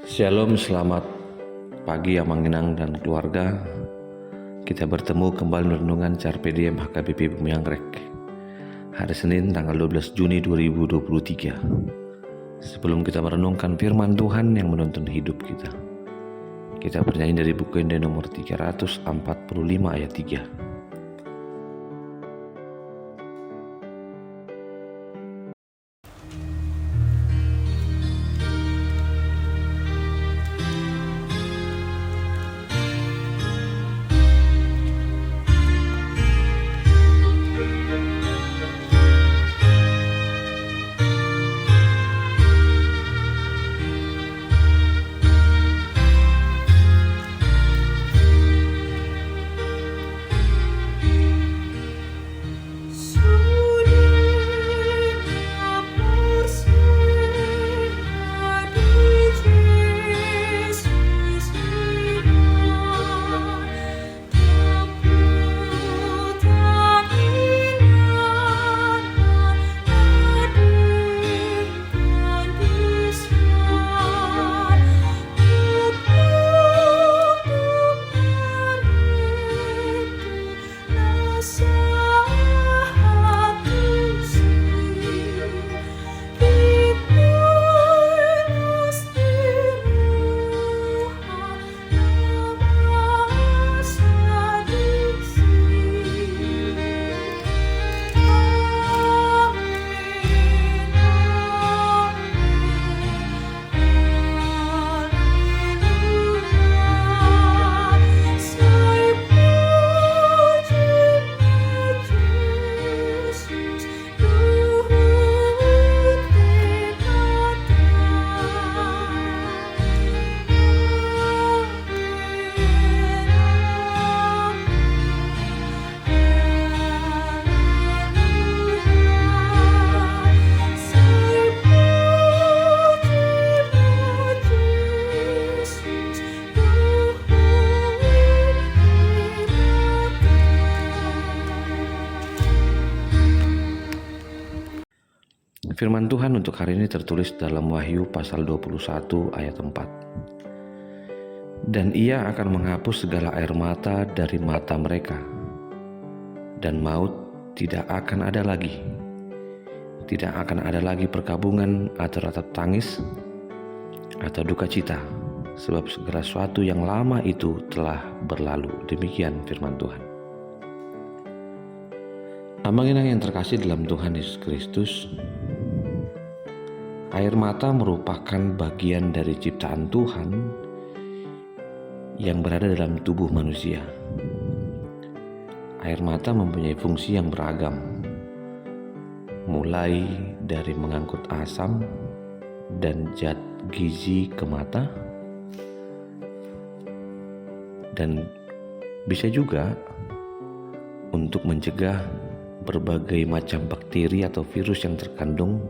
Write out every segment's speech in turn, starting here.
Shalom, selamat pagi Amanginang dan keluarga. Kita bertemu kembali renungan Carpe Diem HKBP Bumi Anggrek. Hari Senin tanggal 12 Juni 2023. Sebelum kita merenungkan firman Tuhan yang menuntun hidup kita bernyanyi dari buku Ende nomor 345 ayat 3. Firman Tuhan untuk hari ini tertulis dalam Wahyu pasal 21 ayat 4. Dan ia akan menghapus segala air mata dari mata mereka, dan maut tidak akan ada lagi. Tidak akan ada lagi perkabungan atau ratap tangis atau duka cita, sebab segala sesuatu yang lama itu telah berlalu. Demikian firman Tuhan. Amanginang yang terkasih dalam Tuhan Yesus Kristus, air mata merupakan bagian dari ciptaan Tuhan yang berada dalam tubuh manusia. Air mata mempunyai fungsi yang beragam, mulai dari mengangkut asam dan zat gizi ke mata, dan bisa juga untuk mencegah berbagai macam bakteri atau virus yang terkandung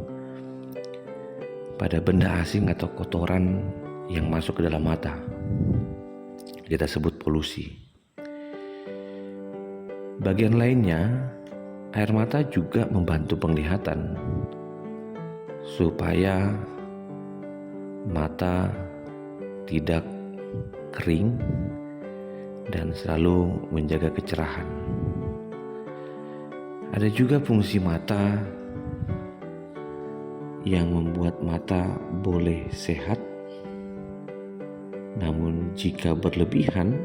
pada benda asing atau kotoran yang masuk ke dalam mata. Kita sebut polusi. Bagian lainnya, air mata juga membantu penglihatan supaya mata tidak kering dan selalu menjaga kecerahan. Ada juga fungsi mata yang membuat mata boleh sehat, namun jika berlebihan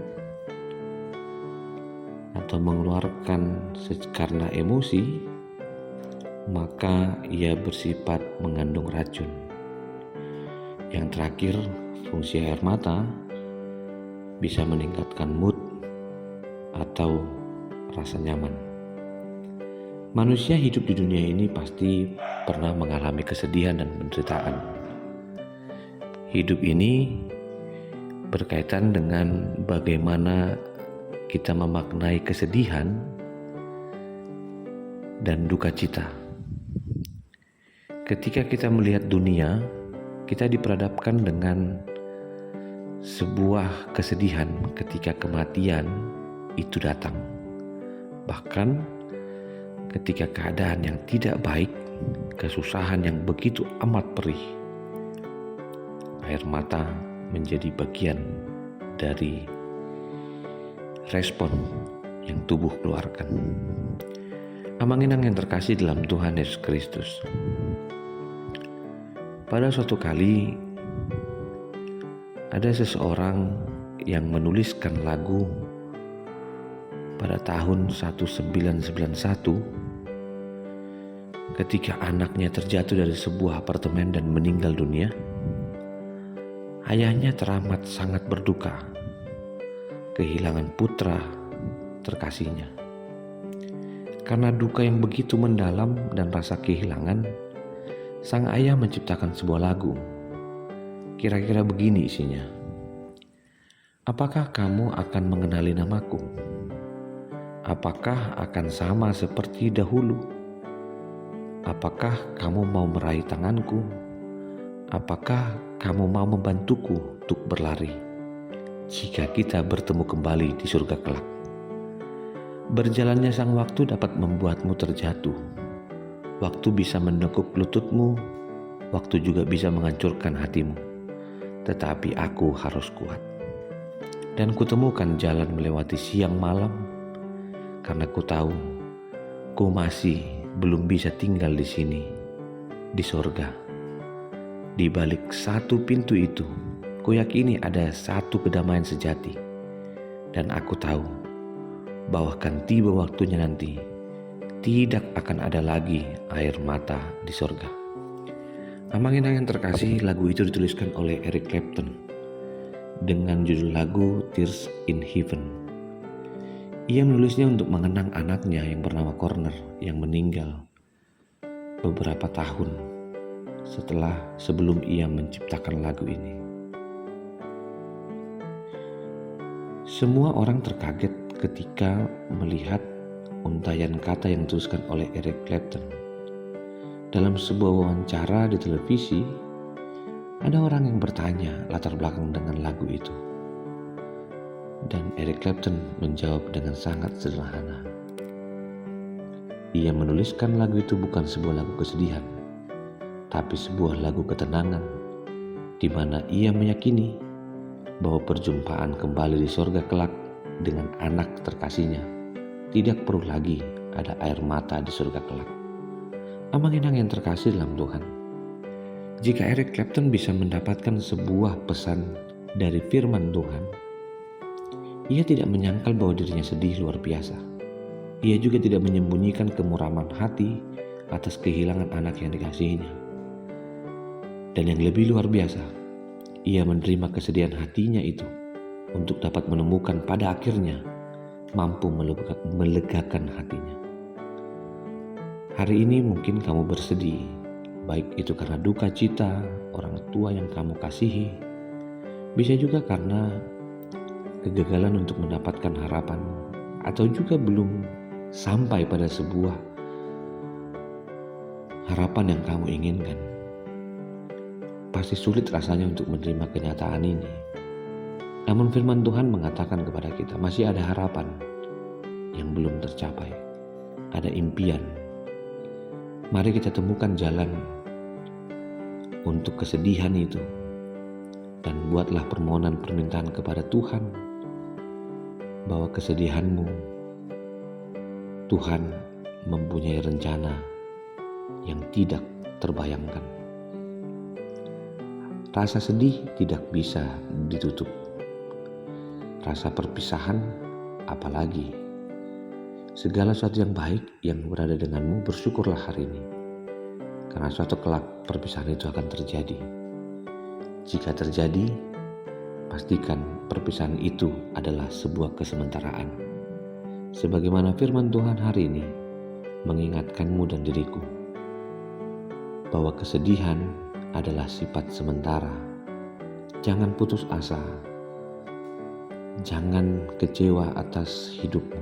atau mengeluarkan karena emosi, maka ia bersifat mengandung racun. Yang terakhir, fungsi air mata bisa meningkatkan mood atau rasa nyaman. Manusia hidup di dunia ini pasti pernah mengalami kesedihan dan penderitaan. Hidup ini berkaitan dengan bagaimana kita memaknai kesedihan dan duka cita. Ketika kita melihat dunia, kita diperhadapkan dengan sebuah kesedihan ketika kematian itu datang. Bahkan ketika keadaan yang tidak baik, kesusahan yang begitu amat perih, air mata menjadi bagian dari respon yang tubuh keluarkan. Amang-inang yang terkasih dalam Tuhan Yesus Kristus, pada suatu kali ada seseorang yang menuliskan lagu pada tahun 1991 ketika anaknya terjatuh dari sebuah apartemen dan meninggal dunia. Ayahnya teramat sangat berduka kehilangan putra terkasihnya. Karena duka yang begitu mendalam dan rasa kehilangan, sang ayah menciptakan sebuah lagu. Kira-kira begini isinya. Apakah kamu akan mengenali namaku? Apakah akan sama seperti dahulu? Apakah kamu mau meraih tanganku? Apakah kamu mau membantuku untuk berlari jika kita bertemu kembali di surga kelak? Berjalannya sang waktu dapat membuatmu terjatuh. Waktu bisa menekuk lututmu, waktu juga bisa menghancurkan hatimu. Tetapi aku harus kuat. Dan kutemukan jalan melewati siang malam, karena ku tahu ku masih belum bisa tinggal di sini, di sorga. Di balik satu pintu itu, ku yakini ada satu kedamaian sejati. Dan aku tahu bahwa akan tiba waktunya nanti, tidak akan ada lagi air mata di sorga. Amang-inang yang terkasih, lagu itu dituliskan oleh Eric Clapton dengan judul lagu Tears in Heaven. Ia menulisnya untuk mengenang anaknya yang bernama Corner yang meninggal beberapa tahun sebelum ia menciptakan lagu ini. Semua orang terkaget ketika melihat untayan kata yang dituliskan oleh Eric Clapton. Dalam sebuah wawancara di televisi, ada orang yang bertanya latar belakang dengan lagu itu. Dan Eric Clapton menjawab dengan sangat sederhana. Ia menuliskan lagu itu bukan sebuah lagu kesedihan, tapi sebuah lagu ketenangan, di mana ia meyakini bahwa perjumpaan kembali di surga kelak dengan anak terkasihnya tidak perlu lagi ada air mata di surga kelak. Amang-inang yang terkasih dalam Tuhan, jika Eric Clapton bisa mendapatkan sebuah pesan dari firman Tuhan, ia tidak menyangkal bahwa dirinya sedih luar biasa. Ia juga tidak menyembunyikan kemuraman hati atas kehilangan anak yang dikasihinya. Dan yang lebih luar biasa, ia menerima kesedihan hatinya itu untuk dapat menemukan pada akhirnya mampu melegakan hatinya. Hari ini mungkin kamu bersedih, baik itu karena duka cita orang tua yang kamu kasihi, bisa juga karena kegagalan untuk mendapatkan harapan, atau juga belum sampai pada sebuah harapan yang kamu inginkan. Pasti sulit rasanya untuk menerima kenyataan ini. Namun firman Tuhan mengatakan kepada kita masih ada harapan yang belum tercapai. Ada impian. Mari kita temukan jalan untuk kesedihan itu dan buatlah permohonan permintaan kepada Tuhan bahwa kesedihanmu, Tuhan mempunyai rencana yang tidak terbayangkan. Rasa sedih tidak bisa ditutup. Rasa perpisahan apalagi. Segala sesuatu yang baik yang berada denganmu, bersyukurlah hari ini. Karena suatu kelak perpisahan itu akan terjadi. Jika terjadi, pastikan perpisahan itu adalah sebuah kesementaraan. Sebagaimana firman Tuhan hari ini mengingatkanmu dan diriku bahwa kesedihan adalah sifat sementara. Jangan putus asa. Jangan kecewa atas hidupmu.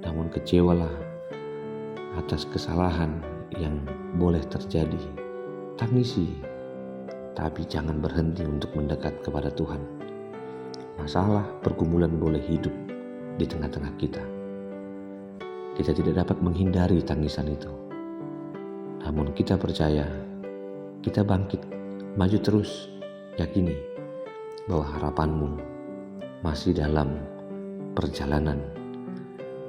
Namun kecewalah atas kesalahan yang boleh terjadi. Tangisi, tapi jangan berhenti untuk mendekat kepada Tuhan. Masalah pergumulan boleh hidup di tengah-tengah kita. Kita tidak dapat menghindari tangisan itu. Namun kita percaya, kita bangkit, maju terus, yakini bahwa harapanmu masih dalam perjalanan.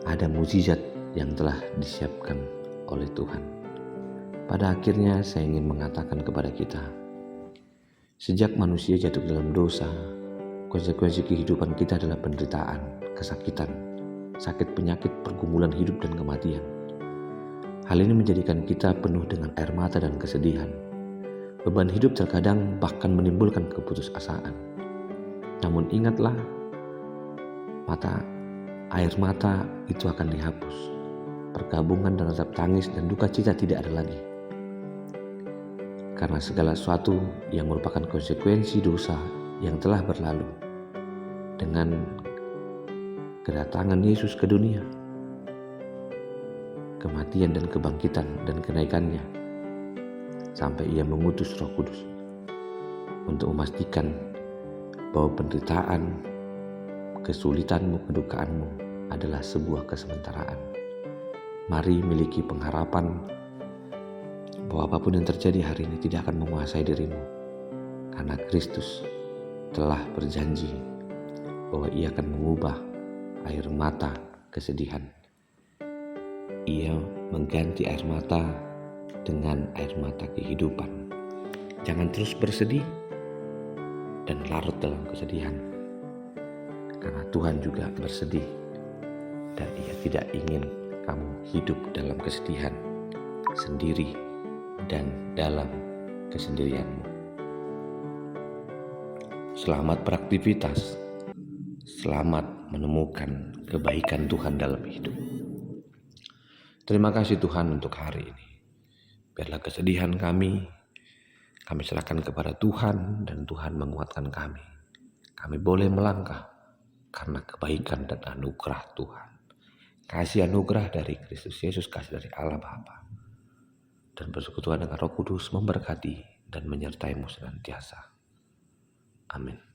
Ada mukjizat yang telah disiapkan oleh Tuhan. Pada akhirnya saya ingin mengatakan kepada kita, sejak manusia jatuh dalam dosa, konsekuensi kehidupan kita adalah penderitaan, kesakitan, sakit penyakit, pergumulan hidup dan kematian. Hal ini menjadikan kita penuh dengan air mata dan kesedihan. Beban hidup terkadang bahkan menimbulkan keputusasaan. Namun ingatlah, air mata itu akan dihapus. Perkabungan dan ratap tangis dan duka cita tidak ada lagi. Karena segala sesuatu yang merupakan konsekuensi dosa yang telah berlalu dengan kedatangan Yesus ke dunia, kematian dan kebangkitan dan kenaikannya, sampai ia mengutus Roh Kudus untuk memastikan bahwa penderitaan, kesulitanmu, kedukaanmu adalah sebuah kesementaraan. Mari miliki pengharapan bahwa apapun yang terjadi hari ini tidak akan menguasai dirimu, karena Kristus telah berjanji bahwa ia akan mengubah air mata kesedihan. Ia mengganti air mata dengan air mata kehidupan. Jangan terus bersedih dan larut dalam kesedihan, karena Tuhan juga bersedih dan ia tidak ingin kamu hidup dalam kesedihan sendiri dan dalam kesendirianmu. Selamat beraktivitas, selamat menemukan kebaikan Tuhan dalam hidup. Terima kasih Tuhan untuk hari ini. Biarlah kesedihan kami serahkan kepada Tuhan dan Tuhan menguatkan kami. Kami boleh melangkah karena kebaikan dan anugerah Tuhan. Kasih anugerah dari Kristus Yesus, kasih dari Allah Bapa, dan persekutuan dengan Roh Kudus memberkati dan menyertaimu senantiasa. Amin.